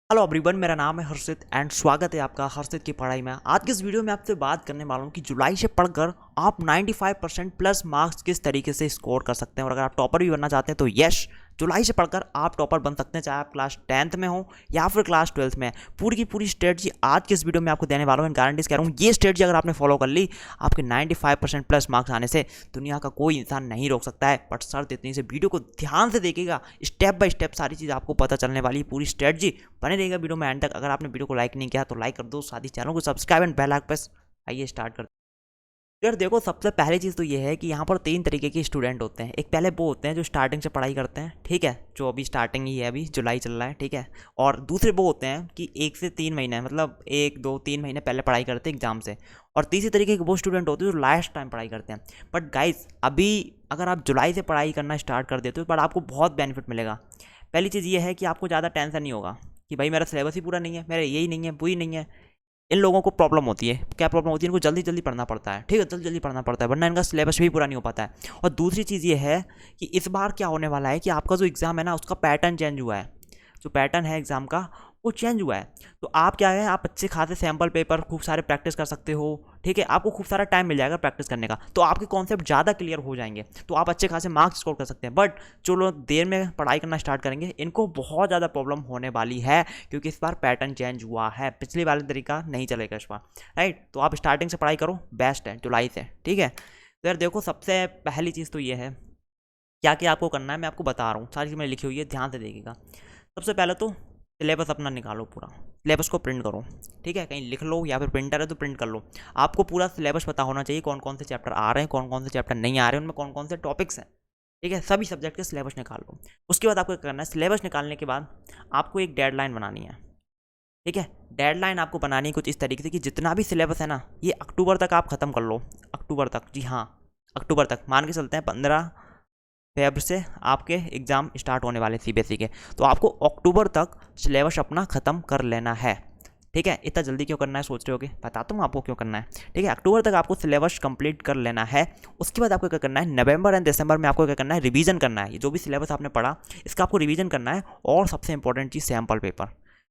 Hello everyone, मेरा नाम है हर्षित एंड स्वागत है आपका हर्षित की पढ़ाई में। आज की इस वीडियो में आपसे बात करने वाला हूँ कि जुलाई से पढ़कर आप 95% प्लस मार्क्स किस तरीके से स्कोर कर सकते हैं। और अगर आप टॉपर भी बनना चाहते हैं तो यस, जुलाई से पढ़कर आप टॉपर बन सकते हैं, चाहे आप क्लास 10th में हो या फिर क्लास 12th में। पूरी की पूरी स्ट्रेटजी आज की इस वीडियो में आपको देने वाला हूँ। गारंटीज कह रहा हूँ, ये स्ट्रेटजी अगर आपने फॉलो कर ली, आपके 95% प्लस मार्क्स आने से दुनिया का कोई इंसान नहीं रोक सकता है। बट शर्त इतनी से वीडियो को ध्यान से देखिएगा, स्टेप बाय स्टेप सारी चीज़ आपको पता चलने वाली है। पूरी स्ट्रेटजी बने रहेगा वीडियो में एंड तक। अगर आपने वीडियो को लाइक नहीं किया तो लाइक कर दो, साथ ही चैनल को subscribe and bell icon press. आइए स्टार्ट करते हैं। यार देखो, सबसे पहली चीज़ तो ये है कि यहाँ पर 3 तरीके के स्टूडेंट होते हैं। एक पहले वो होते हैं जो स्टार्टिंग से पढ़ाई करते हैं, ठीक है, जो अभी स्टार्टिंग ही है, अभी जुलाई चल रहा है, ठीक है। और दूसरे वो होते हैं कि 1 से 3 महीने, मतलब 1 2 3 महीने पहले पढ़ाई करते हैं एग्जाम से। और तीसरी तरीके के वो स्टूडेंट होते हैं जो लास्ट टाइम पढ़ाई करते हैं। बट गाइज, अभी अगर आप जुलाई से पढ़ाई करना स्टार्ट कर देते हो बट आपको बहुत बेनिफिट मिलेगा। पहली चीज़ ये है कि आपको ज़्यादा टेंशन नहीं होगा कि भाई मेरा सिलेबस ही पूरा नहीं है, मेरा यही नहीं है, वही नहीं है। इन लोगों को प्रॉब्लम होती है, क्या प्रॉब्लम होती है, इनको जल्दी जल्दी पढ़ना पड़ता है, ठीक है, जल्दी जल्दी पढ़ना पड़ता है, वरना इनका सिलेबस भी पूरा नहीं हो पाता है। और दूसरी चीज़ ये है कि इस बार क्या होने वाला है कि आपका जो एग्ज़ाम है ना, उसका पैटर्न चेंज हुआ है। जो पैटर्न है एग्ज़ाम का वो चेंज हुआ है। तो आप क्या है, आप अच्छे खासे सैम्पल पेपर खूब सारे प्रैक्टिस कर सकते हो, ठीक है। आपको खूब सारा टाइम मिल जाएगा प्रैक्टिस करने का, तो आपके कॉन्सेप्ट ज़्यादा क्लियर हो जाएंगे, तो आप अच्छे खासे मार्क्स स्कोर कर सकते हैं। बट जो लोग देर में पढ़ाई करना स्टार्ट करेंगे, इनको बहुत ज़्यादा प्रॉब्लम होने वाली है, क्योंकि इस बार पैटर्न चेंज हुआ है। पिछली वाला तरीका नहीं चलेगा इस बार, राइट। तो आप स्टार्टिंग से पढ़ाई करो, बेस्ट है जुलाई से, ठीक है। तो यार देखो, सबसे पहली चीज़ तो ये है, क्या क्या आपको करना है मैं आपको बता रहा हूँ, सारी चीज़ मैंने लिखी हुई है, ध्यान से देखिएगा। सबसे पहले तो सिलेबस अपना निकालो, पूरा सिलेबस को प्रिंट करो, ठीक है, कहीं लिख लो या फिर प्रिंटर है तो प्रिंट कर लो। आपको पूरा सिलेबस पता होना चाहिए, कौन कौन से चैप्टर आ रहे हैं, कौन कौन से चैप्टर नहीं आ रहे हैं, उनमें कौन कौन से टॉपिक्स हैं, ठीक है। सभी सब्जेक्ट के सिलेबस निकाल लो। उसके बाद आपको क्या करना है, सिलेबस निकालने के बाद आपको एक डेडलाइन बनानी है, ठीक है। डेडलाइन आपको बनानी है कुछ इस तरीके से कि जितना भी सिलेबस है ना, ये अक्टूबर तक आप ख़त्म कर लो। अक्टूबर तक, जी हाँ, अक्टूबर तक मान के चलते हैं। 15 फेब से आपके एग्ज़ाम स्टार्ट होने वाले सीबीएसई के, तो आपको अक्टूबर तक सिलेबस अपना ख़त्म कर लेना है, ठीक है। इतना जल्दी क्यों करना है सोच रहे होगे, बताता हूँ आपको क्यों करना है, ठीक है। अक्टूबर तक आपको सिलेबस कंप्लीट कर लेना है। उसके बाद आपको क्या करना है, नवंबर एंड दिसंबर में आपको क्या करना है, रिवीजन करना है। ये जो भी सिलेबस आपने पढ़ा, इसका आपको रिवीजन करना है। और सबसे इंपॉर्टेंट चीज़, सैम्पल पेपर।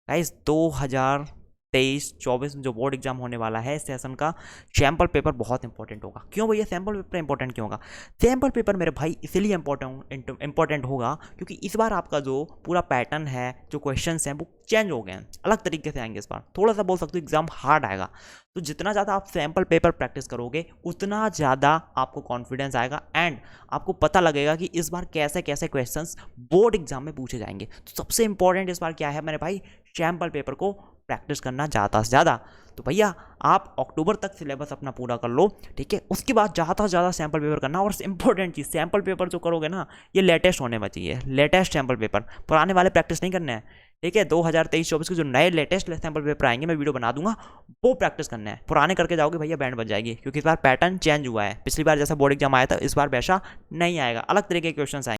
गाइस, 2023-24 में जो बोर्ड एग्जाम होने वाला है, इस सेशन का सैम्पल पेपर बहुत इंपॉर्टेंट होगा। क्यों भैया सैम्पल पेपर इंपॉर्टेंट क्यों होगा? सैम्पल पेपर मेरे भाई इसलिए इंपॉर्टेंट होगा क्योंकि इस बार आपका जो पूरा पैटर्न है, जो क्वेश्चंस हैं वो चेंज हो गए हैं, अलग तरीके से आएंगे। इस बार थोड़ा सा बोल सकते हो एग्जाम हार्ड आएगा। तो जितना ज़्यादा आप सैम्पल पेपर प्रैक्टिस करोगे, उतना ज़्यादा आपको कॉन्फिडेंस आएगा एंड आपको पता लगेगा कि इस बार कैसे कैसे क्वेश्चंस बोर्ड एग्जाम में पूछे जाएंगे। तो सबसे इंपॉर्टेंट इस बार क्या है मेरे भाई, सैम्पल पेपर को प्रैक्टिस करना ज़्यादा से ज़्यादा। तो भैया आप अक्टूबर तक सिलेबस अपना पूरा कर लो, ठीक है। उसके बाद ज़्यादा से ज़्यादा सैम्पल पेपर करना। और इंपॉर्टेंट चीज़, सैम्पल पेपर जो करोगे ना, ये लेटेस्ट होने चाहिए, लेटेस्ट सैम्पल पेपर, पुराने वाले प्रैक्टिस नहीं करने हैं, ठीक है। 2023-24 के जो नए लेटेस्ट सैम्पल पेपर आएंगे, मैं वीडियो बना दूंगा, वो प्रैक्टिस करना है। पुराने करके जाओगे भैया बैंड बज जाएगी, क्योंकि इस बार पैटर्न चेंज हुआ है। पिछली बार जैसा बोर्ड एग्जाम आया था, इस बार वैसा नहीं आएगा, अलग तरीके के क्वेश्चन आएंगे,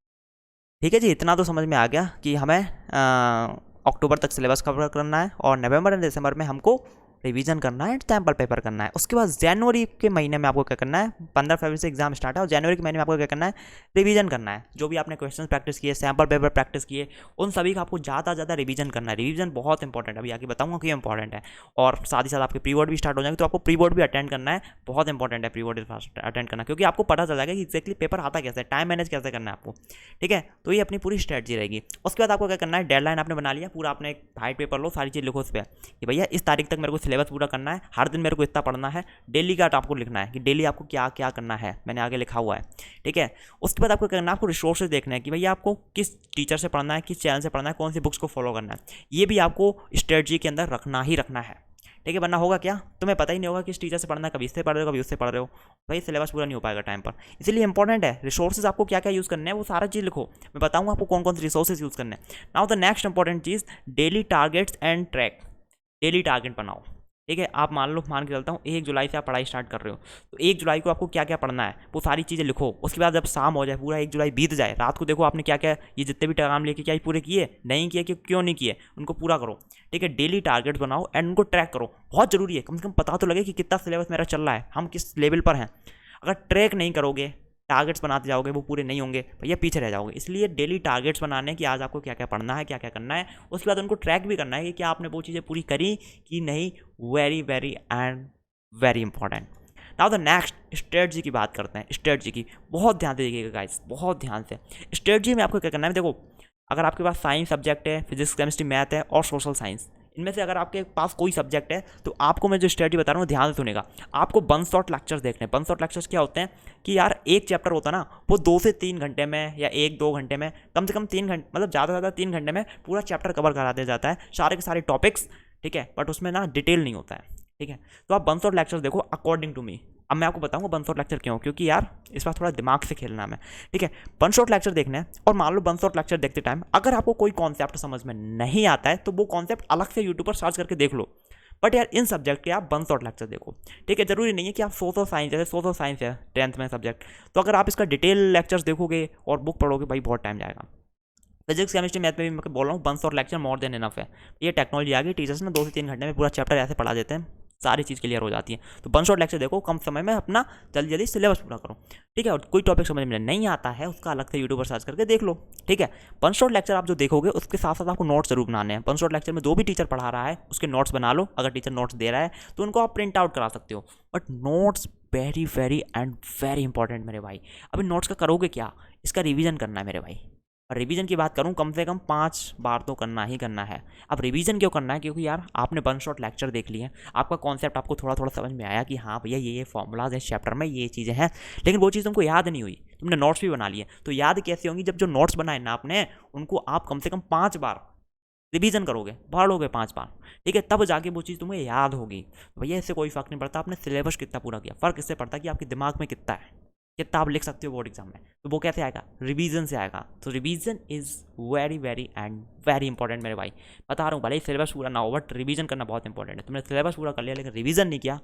ठीक है जी। इतना तो समझ में आ गया कि हमें अक्टूबर तक सिलेबस कवर करना है और नवंबर एंड दिसंबर में हमको रिवीजन करना है, सैम्पल पेपर करना है। उसके बाद जनवरी के महीने में आपको क्या करना है, 15 फरवरी से एग्जाम स्टार्ट है, और जनवरी के महीने में आपको क्या करना है, रिवीजन करना है। जो भी आपने क्वेश्चन प्रैक्टिस किए, सैम्पल पेपर प्रैक्टिस किए, उन सभी का आपको ज़्यादा से ज़्यादा रिवीजन करना है। रिवीजन बहुत इंपॉर्टेंट है, अभी आगे बताऊंगा कि इंपॉर्टेंट है। और साथ ही साथ आपके प्री बोर्ड भी स्टार्ट हो जाएंगे, तो आपको प्री बोर्ड भी अटेंड करना है, बहुत इंपॉर्टेंट है प्री बोर्ड अटेंड करना, क्योंकि आपको पता चल जाएगा कि एक्जैक्टली पेपर आता कैसे है, टाइम मैनेज कैसे करना है आपको, ठीक है। तो ये अपनी पूरी स्ट्रेटजी रहेगी। उसके बाद आपको क्या करना है, डेडलाइन आपने बना लिया, पूरा आपने एक वाइट पेपर लो, सारी चीज़ लिखो उस पर कि भैया इस तारीख तक मेरे को सिलेबस पूरा करना है, हर दिन मेरे को इतना पढ़ना है। डेली का आपको लिखना है कि डेली आपको क्या क्या करना है, मैंने आगे लिखा हुआ है, ठीक है। उसके बाद आपको करना है, आपको रिसोर्सेज देखना है कि भैया आपको किस टीचर से पढ़ना है, किस चैनल से पढ़ना है, कौन सी बुक्स को फॉलो करना है। ये भी आपको स्ट्रेटजी के अंदर रखना ही रखना है, ठीक है। वरना होगा क्या, तुम्हें पता ही नहीं होगा किस टीचर से पढ़ना है, कभी इससे पढ़ रहे हो कभी उससे पढ़ रहे हो, भाई सिलेबस पूरा नहीं हो पाएगा टाइम पर। इसलिए इंपॉर्टेंट है रिसोर्सेज आपको क्या क्या यूज़ करने हैं, वो सारा चीज़ लिखो। मैं बताऊंगा आपको कौन कौन से रिसोर्सेज यूज़ करने हैं। Now the next important cheese, daily targets and track. Daily target बनाओ, ठीक है। आप मान के चलता हूँ 1 जुलाई से आप पढ़ाई स्टार्ट कर रहे हो, तो 1 जुलाई को आपको क्या क्या पढ़ना है वो सारी चीज़ें लिखो। उसके बाद जब शाम हो जाए, पूरा 1 जुलाई बीत जाए, रात को देखो आपने क्या क्या ये जितने भी काम लेके क्या पूरे किए, नहीं किए, कि क्यों नहीं किए, उनको पूरा करो, ठीक है। डेली टारगेट बनाओ एंड उनको ट्रैक करो, बहुत ज़रूरी है। कम से कम पता तो लगे कि कितना सिलेबस मेरा चल रहा है, हम किस लेवल पर हैं। अगर ट्रैक नहीं करोगे टारगेट्स बनाते जाओगे वो पूरे नहीं होंगे भैया, पीछे रह जाओगे। इसलिए डेली टारगेट्स बनाने कि आज आपको क्या क्या पढ़ना है, क्या क्या करना है, उसके बाद उनको ट्रैक भी करना है कि क्या आपने वो चीज़ें पूरी करी कि नहीं। Very very and very important. Now the next, strategy की बात करते हैं। स्ट्रेटजी की बहुत ध्यान से देखिएगा गाइस, बहुत ध्यान से। स्ट्रेटजी में आपको क्या करना है, देखो अगर आपके पास साइंस सब्जेक्ट है, फिजिक्स केमिस्ट्री मैथ है और सोशल साइंस, इनमें से अगर आपके पास कोई सब्जेक्ट है तो आपको मैं जो स्ट्रेटजी बता रहा हूँ ध्यान से सुनेगा। आपको वन शॉट लेक्चर्स देखने हैं। वन शॉट लेक्चर्स क्या होते हैं कि यार एक चैप्टर होता है ना, वो 2 से 3 घंटे में या 1-2 घंटे में, कम से कम 3 घंटे, मतलब ज़्यादा से ज़्यादा 3 घंटे में पूरा चैप्टर कवर करा दिया जाता है, सारे के सारे टॉपिक्स, ठीक है। बट उसमें ना डिटेल नहीं होता है, ठीक है। तो आप वन शॉट लेक्चर्स देखो अकॉर्डिंग टू मी। अब मैं आपको बताऊंगा वन शॉट लेक्चर क्यों, क्योंकि यार इस बार थोड़ा दिमाग से खेलना है, ठीक है। वन शॉट लेक्चर देखना है और मान लो वन शॉट लेक्चर देखते टाइम अगर आपको कोई कॉन्सेप्ट समझ में नहीं आता है तो वो कॉन्सेप्ट अलग से यूट्यूब पर सर्च करके देख लो। बट यार इन सब्जेक्ट के आप वन शॉट लेक्चर देखो, ठीक है। जरूरी नहीं है कि आप सोशल साइंस, जैसे सोशल साइंस है 10th में सब्जेक्ट, तो अगर आप इसका डिटेल लेक्चर्स देखोगे और बुक पढ़ोगे भाई बहुत टाइम जाएगा। फिजिक्स केमिस्ट्री मैथ में भी मैं बोल रहा हूँ one shot lecture more than enough है। ये टेक्नोलॉजी आ गई, टीचर्स ना 2 से 3 घंटे में पूरा चैप्टर ऐसे पढ़ा देते हैं, सारी चीज़ क्लियर हो जाती है। तो वन शॉट लेक्चर देखो, कम समय में अपना जल्दी जल्दी सिलेबस पूरा करो, ठीक है। और कोई टॉपिक समझ में नहीं आता है उसका अलग से यूट्यूब पर सर्च करके देख लो, ठीक है। वन शॉट लेक्चर आप जो देखोगे उसके साथ साथ आपको नोट्स जरूर बनाने हैं। वन शॉट लेक्चर में जो भी टीचर पढ़ा रहा है उसके नोट्स बना लो। अगर टीचर नोट्स दे रहा है तो उनको आप प्रिंट आउट करा सकते हो, but notes very very and very important मेरे भाई। अभी नोट्स का करोगे क्या, इसका रिवीजन करना है मेरे भाई। और रिवीजन की बात करूं कम से कम 5 बार तो करना ही करना है। अब रिवीजन क्यों करना है, क्योंकि यार आपने वन शॉट लेक्चर देख लिए, आपका कॉन्सेप्ट आपको थोड़ा थोड़ा समझ में आया कि हाँ भैया ये फॉर्मूलाज है इस चैप्टर में, ये चीज़ें हैं, लेकिन वो चीज़ तुमको याद नहीं हुई, तुमने नोट्स भी बना लिए। तो याद कैसे होंगी, जब जो नोट्स बनाए ना आपने उनको आप कम से कम 5 बार रिवीजन करोगे, पढ़ोगे 5 बार, ठीक है, तब जाके वो चीज़ तुम्हें याद होगी। तो भैया इससे कोई फर्क नहीं पड़ता आपने सिलेबस कितना पूरा किया, फर्क इससे पड़ता है कि आपके दिमाग में कितना है, कितना आप लिख सकते हो बोर्ड एग्जाम में। तो वो कैसे आएगा, रिवीजन से आएगा। तो revision is very very and very important मेरे भाई। बता रहा हूँ भले ही सिलेबस पूरा ना हो बट रिवीजन करना बहुत इंपॉर्टेंट है। तुमने सिलेबस पूरा कर लिया लेकिन रिवीजन नहीं किया,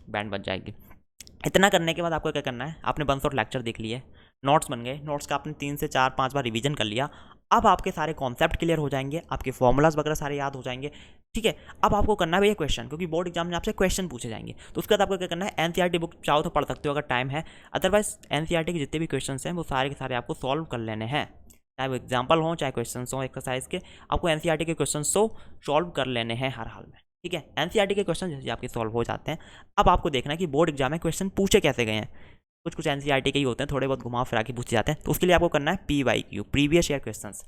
बैंड बच जाएगी। इतना करने के बाद आपको क्या करना है, आपने वन शॉट लेक्चर देख लिए, नोट्स बन गए, नोट्स का आपने 3 से 4-5 बार रिवीजन कर लिया। अब आपके सारे कॉन्सेप्ट क्लियर हो जाएंगे, आपके फॉर्मूलाज वगैरह सारे याद हो जाएंगे, ठीक है। अब आपको करना है भैया क्वेश्चन, क्योंकि बोर्ड एग्जाम में आपसे क्वेश्चन पूछे जाएंगे। तो उसके बाद आपको क्या करना है, एनसीईआरटी बुक चाहो तो पढ़ सकते हो अगर टाइम है, अदरवाइज एनसीईआरटी के जितने भी क्वेश्चन हैं वो सारे के सारे आपको सॉल्व कर लेने हैं, चाहे वो एग्जाम्पल हो चाहे क्वेश्चन हो एक्सरसाइज के, आपको एनसीईआरटी के क्वेश्चन सॉल्व कर लेने हैं हर हाल में, ठीक है। एनसीईआरटी के क्वेश्चन जैसे आपके सॉल्व हो जाते हैं। अब आपको देखना है कि बोर्ड एग्जाम में क्वेश्चन पूछे कैसे गए हैं। कुछ एनसीईआरटी के ही होते हैं, थोड़े बहुत घुमा फिरा के पूछे जाते हैं। तो उसके लिए आपको करना है PYQ, प्रीवियस ईयर क्वेश्चंस,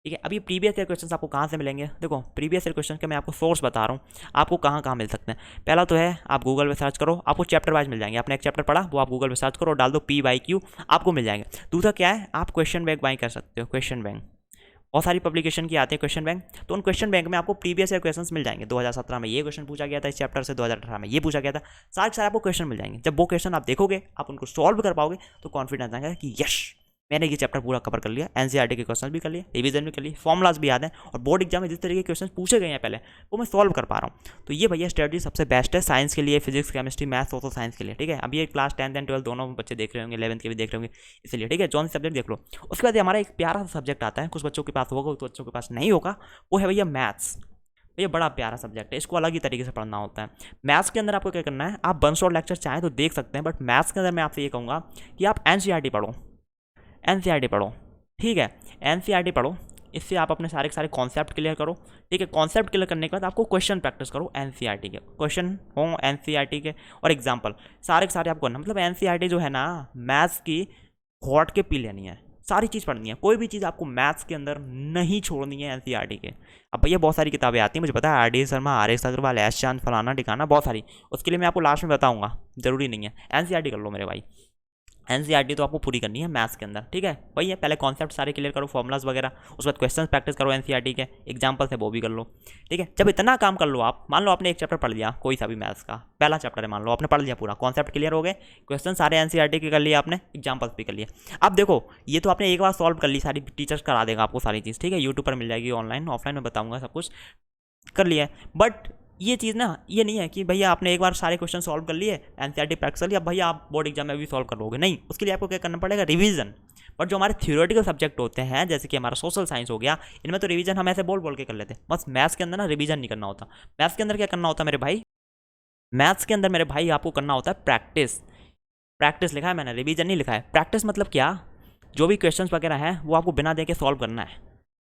ठीक है। अब ये प्रीवियस ईयर क्वेश्चंस आपको कहाँ से मिलेंगे, देखो प्रीवियस ईयर क्वेश्चन के मैं आपको सोर्स बता रहा हूँ, आपको कहाँ कहाँ मिल सकते हैं। पहला तो है आप गूगल पे सर्च करो, आपको चैप्टर वाइज मिल जाएंगे। आपने एक चैप्टर पढ़ा वो आप गूगल पे सर्च करो, डाल दो PYQ, आपको मिल जाएंगे। दूसरा क्या है, आप क्वेश्चन बैंक बाई कर सकते हो। क्वेश्चन बैंक बहुत सारी पब्लिकेशन की आते हैं क्वेश्चन बैंक, तो उन क्वेश्चन बैंक में आपको प्रीवियस ईयर क्वेश्चंस मिल जाएंगे। 2017 में ये क्वेश्चन पूछा गया था इस चैप्टर से, 2018 में ये पूछा गया था, सारे के सारे आपको क्वेश्चन मिल जाएंगे। जब वो क्वेश्चन आप देखोगे, आप उनको सॉल्व कर पाओगे तो कॉन्फिडेंस आएगा कि यश मैंने ये चैप्टर पूरा कवर कर लिया, एनसीईआरटी के क्वेश्चन भी कर लिए, रिवीजन भी कर लिए, फॉर्मुलाज भी याद है, और बोर्ड एग्जाम में जिस तरीके के क्वेश्चन पूछे गए हैं पहले वो मैं सॉल्व कर पा रहा हूँ। तो ये भैया स्ट्रेटजी सबसे बेस्ट है साइंस के लिए, physics chemistry math social science के लिए, ठीक है। अब ये क्लास 10th एंड 12 दोनों बच्चे देख रहे होंगे, 11th के भी देख रहे होंगे, इसलिए ठीक है जौन सब्जेक्ट देख लो। उसके बाद हमारा एक प्यारा सा सब्जेक्ट आता है, कुछ बच्चों के पास होगा कुछ बच्चों के पास नहीं होगा, वो है भैया मैथ्स। ये बड़ा प्यारा सब्जेक्ट है, इसको अलग ही तरीके से पढ़ना होता है। मैथ्स के अंदर आपको क्या करना है, आप वन शॉट लेक्चर चाहें तो देख सकते हैं, बट मैथ्स के अंदर मैं आपसे ये कहूँगा कि आप एनसीईआरटी पढ़ो, एनसीईआरटी पढ़ो, ठीक है। एनसीईआरटी पढ़ो, इससे आप अपने सारे के सारे कॉन्सेप्ट क्लियर करो, ठीक है। कॉन्सेप्ट क्लियर करने के बाद आपको क्वेश्चन प्रैक्टिस करो, एनसीईआरटी के क्वेश्चन हो एनसीईआरटी के और एग्जाम्पल सारे के सारे आपको करना। मतलब एनसीईआरटी जो है ना, मैथ्स की घोट के पी लेनी है, सारी चीज़ पढ़नी है, कोई भी चीज़ आपको मैथ्स के अंदर नहीं छोड़नी है एनसीईआरटी के। अब भैया बहुत सारी किताबें आती हैं, मुझे पता है, RD Sharma, RS Agrawal, S Chand, फलाना ठिकाना, बहुत सारी, उसके लिए मैं आपको लास्ट में बताऊंगा, जरूरी नहीं है। एनसीईआरटी कर लो मेरे भाई, एनसीईआरटी तो आपको पूरी करनी है मैथ्स के अंदर, ठीक है। वही है, पहले कॉन्सेप्ट सारे क्लियर करो, फॉर्मुलाज वगैरह, उसके बाद क्वेश्चन प्रैक्टिस करो एनसीईआरटी के, एग्जाम्पल से वो भी कर लो, ठीक है। जब इतना काम कर लो आप, मान लो आपने एक चैप्टर पढ़ लिया कोई सा भी मैथ्स का, पहला चैप्टर है मान लो आपने पढ़ लिया पूरा, कॉन्सेप्ट क्लियर हो गए, क्वेश्चन सारे एनसीईआरटी के कर लिए आपने, एग्जाम्पल्स भी कर लिए। अब देखो ये तो आपने एक बार सॉल्व कर ली, सारी टीचर्स करा देगा आपको सारी चीज़, ठीक है, यूट्यूब पर मिल जाएगी, ऑनलाइन ऑफलाइन में बताऊँगा, सब कुछ कर लिया। बट ये चीज़ ना, ये नहीं है कि भैया आपने एक बार सारे क्वेश्चन सॉल्व कर लिए, एनसीईआरटी प्रैक्टिस कर लिया, भैया आप बोर्ड एग्जाम में भी सॉल्व कर लोगे, नहीं। उसके लिए आपको क्या करना पड़ेगा, रिवीजन। बट जो हमारे थ्योरेटिकल सब्जेक्ट होते हैं, जैसे कि हमारा सोशल साइंस हो गया, इनमें तो रिवीजन हम ऐसे बोल के कर लेते हैं, बस मैथ्स के अंदर ना रिवीजन नहीं करना होता। मैथ्स के अंदर क्या करना होता है मेरे भाई, मैथ्स के अंदर मेरे भाई आपको करना होता है प्रैक्टिस। प्रैक्टिस लिखा है मैंने, रिवीजन नहीं लिखा है। प्रैक्टिस मतलब क्या, जो भी क्वेश्चंस वगैरह हैं वो आपको बिना देखे सॉल्व करना है।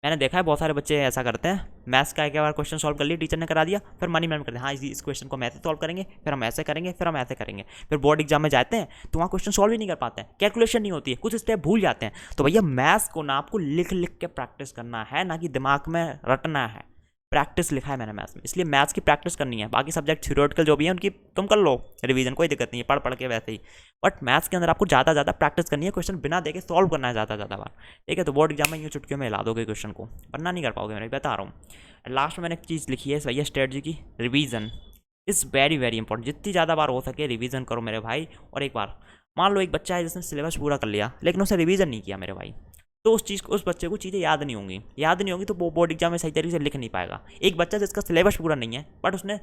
मैंने देखा है बहुत सारे बच्चे ऐसा करते हैं, मैथ्स का एक बार क्वेश्चन सॉल्व कर लिया, टीचर ने करा दिया, फिर मनी मैम करते हैं हाँ इस क्वेश्चन को हम ऐसे सॉल्व करेंगे, फिर हम ऐसे करेंगे, फिर हम ऐसे करेंगे। फिर बोर्ड एग्जाम में जाते हैं तो वहाँ क्वेश्चन सॉल्व ही नहीं कर पाते हैं, कैलकुलेशन नहीं होती है, कुछ स्टेप भूल जाते हैं। तो भैया मैथ्स को ना आपको लिख लिख के प्रैक्टिस करना है, ना कि दिमाग में रटना है। प्रैक्टिस लिखा है मैंने मैथ्स में, इसलिए मैथ्स की प्रैक्टिस करनी है। बाकी सब्जेक्ट थ्योरेटिकल जो भी है उनकी तुम कर लो रिवीजन, कोई दिक्कत नहीं है, पढ़ पढ़ के वैसे ही। बट मैथ्स के अंदर आपको ज़्यादा प्रैक्टिस करनी है, क्वेश्चन बिना देखे सॉल्व करना है ज़्यादा बार। ठीक है, तो बोर्ड एग्जाम में यूँ चुटकियों में हिला दोगे क्वेश्चन को, वरना नहीं कर पाओगे, मैं बता रहा हूँ। लास्ट में मैंने एक चीज़ लिखी है भैया, स्ट्रेटजी की रिवीजन इज़ वेरी इंपॉर्टेंट। जितनी ज़्यादा बार हो सके रिवीजन करो मेरे भाई। और एक बार मान लो एक बच्चा है जिसने सिलेबस पूरा कर लिया लेकिन उसने रिवीजन नहीं किया मेरे भाई, तो उस बच्चे को चीज़ें याद नहीं होंगी तो वो बोर्ड एग्जाम में सही तरीके से लिख नहीं पाएगा। एक बच्चा जिसका सिलेबस पूरा नहीं है बट उसने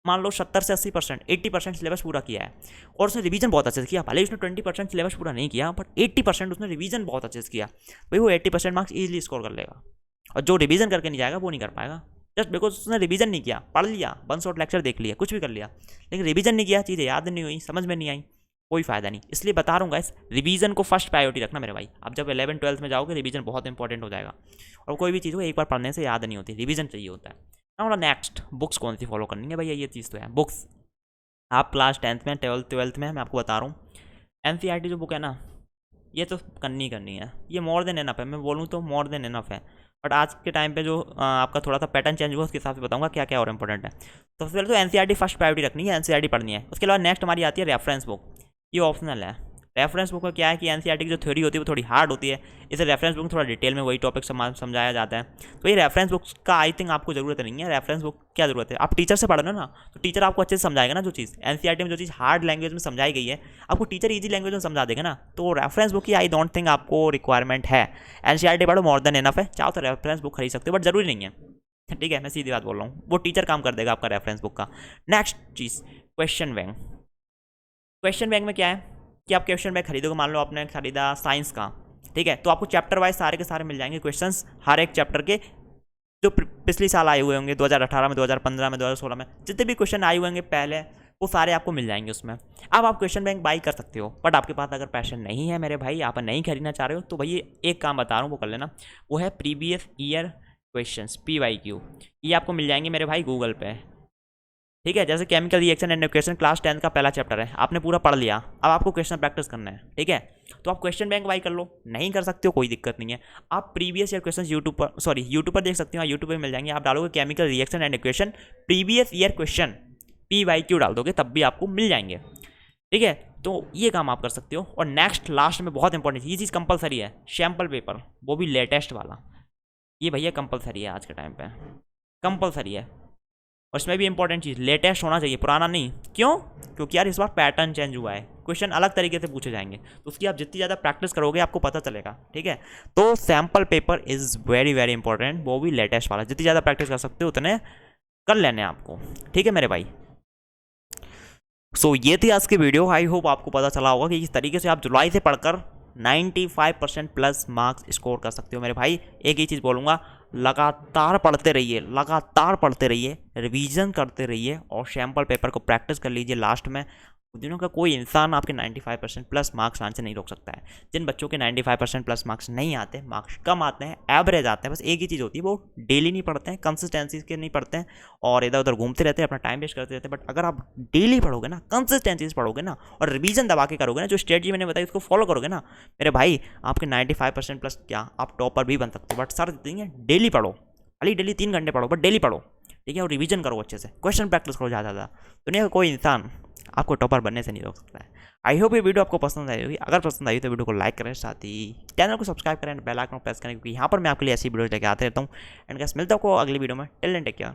मान लो 70 से 80%, 80% सिलेबस पूरा किया है और उसने रिवीजन बहुत अच्छे से किया, भले उसने 20% सिलेबस पूरा नहीं किया बट 80% उसने रिवीजन बहुत अच्छे से किया, भाई वो 80% मार्क्स ईजिली स्कोर कर लेगा। और जो रिवीजन करके नहीं जाएगा वो नहीं कर पाएगा, जस्ट बिकॉज उसने रिवीजन नहीं किया, पढ़ लिया, 1 शॉट लेक्चर देख लिया, कुछ भी कर लिया, लेकिन रिवीजन नहीं किया, चीज़ें याद नहीं हुई, समझ में नहीं आई, कोई फायदा नहीं। इसलिए बता रहा हूँ गाइस, रिवीजन को फर्स्ट प्रायोरिटी रखना मेरे भाई। अब जब 11th-12th में जाओगे रिवीजन बहुत इंपॉर्टेंट हो जाएगा, और कोई भी चीज़ को एक बार पढ़ने से याद नहीं होती, रिवीजन चाहिए होता है। और नेक्स्ट, बुक्स कौन सी फॉलो करनी है भैया, ये चीज़ तो है। बुक्स आप क्लास 10th में, 12th में, मैं आपको बता रहा हूँ NCERT जो बुक है ना, ये तो करनी है, ये मोर देन एनफ है, मैं बोलूँ तो मोर देन एनफ है। बट आज के टाइम पे जो आपका थोड़ा सा पैटर्न चेंज हुआ उसके हिसाब से बताऊंगा क्या क्या और इंपॉर्टेंट है। तो सबसे पहले तो NCERT फर्स्ट प्रायोरिटी रखनी है, NCERT पढ़नी है। उसके बाद नेक्स्ट हमारी आती है रेफरेंस बुक, ये ऑप्शनल है। रेफरेंस बुक में क्या है कि NCERT की जो थ्योरी होती है वो थोड़ी हार्ड होती है, इसे रेफरेंस बुक में थोड़ा डिटेल में वही टॉपिक समझाया जाता है। तो ये रेफरेंस बुक का आई थिंक आपको ज़रूरत नहीं है। रेफरेंस बुक क्या ज़रूरत है, आप टीचर से पढ़ रहे हो ना, तो टीचर आपको अच्छे से समझाएगा ना। जो चीज़ NCERT में जो चीज़ हार्ड लैंग्वेज में समझाई गई है आपको टीचर ईजी लैंग्वेज में समझा देगा ना, तो रेफरेंस बुक की आई डोंट थिंक आपको रिक्वायरमेंट है। NCERT पढ़ो, मोर देन एनफ है, चाहो तो रेफरेंस बुक खरीद सकते हो बट ज़रूरी नहीं है। ठीक है, मैं सीधी बात बोल रहा हूँ, वो टीचर काम कर देगा आपका रेफरेंस बुक का। नेक्स्ट चीज़, क्वेश्चन बैंक। क्वेश्चन बैंक में क्या है कि आप क्वेश्चन बैंक खरीदोगे, मान लो आपने खरीदा साइंस का, ठीक है, तो आपको चैप्टर वाइज सारे के सारे मिल जाएंगे क्वेश्चंस, हर एक चैप्टर के जो पिछले साल आए हुए होंगे, 2018 में, 2015 में, 2016 में, जितने भी क्वेश्चन आए हुए होंगे पहले, वो सारे आपको मिल जाएंगे उसमें। अब आप क्वेश्चन बैंक बाई कर सकते हो, बट आपके पास अगर पैशन नहीं है मेरे भाई, आप नहीं खरीदना चाह रहे हो, तो भैया एक काम बता रहा हूँ वो कर लेना, वो है प्रीवियस ईयर क्वेश्चंस, PYQ। ये आपको मिल जाएंगे मेरे भाई गूगल पे। ठीक है, जैसे chemical reaction and equation class 10 का पहला चैप्टर है, आपने पूरा पढ़ लिया, अब आपको क्वेश्चन प्रैक्टिस करना है। ठीक है, तो आप क्वेश्चन बैंक बाई कर लो, नहीं कर सकते हो कोई दिक्कत नहीं है, आप प्रीवियस ईयर क्वेश्चन यूट्यूब पर देख सकते हो, यूट्यूब पर मिल जाएंगे। आप डालोगे chemical reaction and equation previous year question, PYQ डाल दोगे, तब भी आपको मिल जाएंगे। ठीक है, तो ये काम आप कर सकते हो। और नेक्स्ट लास्ट में बहुत इंपॉर्टेंट, ये चीज़ कंपलसरी है, सैम्पल पेपर, वो भी लेटेस्ट वाला, ये भैया कंपलसरी है आज के टाइम पे, कंपलसरी है। और इसमें भी इंपॉर्टेंट चीज़, लेटेस्ट होना चाहिए, पुराना नहीं। क्यों? क्योंकि यार इस बार पैटर्न चेंज हुआ है, क्वेश्चन अलग तरीके से पूछे जाएंगे, तो उसकी आप जितनी ज़्यादा प्रैक्टिस करोगे आपको पता चलेगा। ठीक है, तो sample paper is very important, वो भी लेटेस्ट वाला, जितनी ज़्यादा प्रैक्टिस कर सकते हो उतने कर लेने आपको। ठीक है मेरे भाई, सो ये थी आज की वीडियो। आई होप आपको पता चला होगा कि इस तरीके से आप जुलाई से पढ़कर 95% प्लस मार्क्स स्कोर कर सकते हो मेरे भाई। एक ही चीज़ बोलूँगा, लगातार पढ़ते रहिए, रिवीजन करते रहिए और सैम्पल पेपर को प्रैक्टिस कर लीजिए। लास्ट में दिनों का कोई इंसान आपके 95% प्लस मार्क्स लाने से नहीं रोक सकता है। जिन बच्चों के 95% प्लस मार्क्स नहीं आते, मार्क्स कम आते हैं, एवरेज आते हैं, बस एक ही चीज़ होती है, वो डेली नहीं पढ़ते हैं, कंसिस्टेंसी के नहीं पढ़ते हैं और इधर उधर घूमते रहते हैं, अपना टाइम वेस्ट करते रहते हैं। बट अगर आप डेली पढ़ोगे ना, कंसिस्टेंसी से पढ़ोगे ना और रिवीजन दबा के करोगे ना, जो स्ट्रेटजी मैंने बताई उसको फॉलो करोगे ना मेरे भाई, आपके 95% प्लस क्या आप टॉपर भी बन सकते हो। बट सर देंगे डेली पढ़ो, डेली 3 घंटे पढ़ो, बट डेली पढ़ो। ठीक है, और रिवीजन करो अच्छे से, क्वेश्चन प्रैक्टिस करो ज़्यादा। दुनिया का कोई इंसान आपको टॉपर बनने से नहीं रोक सकता है। आई होप ये वीडियो आपको पसंद आई होगी। अगर पसंद आई तो वीडियो को लाइक करें, साथ ही चैनल को सब्सक्राइब करें, बेल आइकन प्रेस करें, क्योंकि यहाँ पर मैं आपके लिए ऐसी वीडियोज लेके आते रहता हूँ। एंड गाइस मिलता हूँ अगली वीडियो में, टिल देन टेक केयर।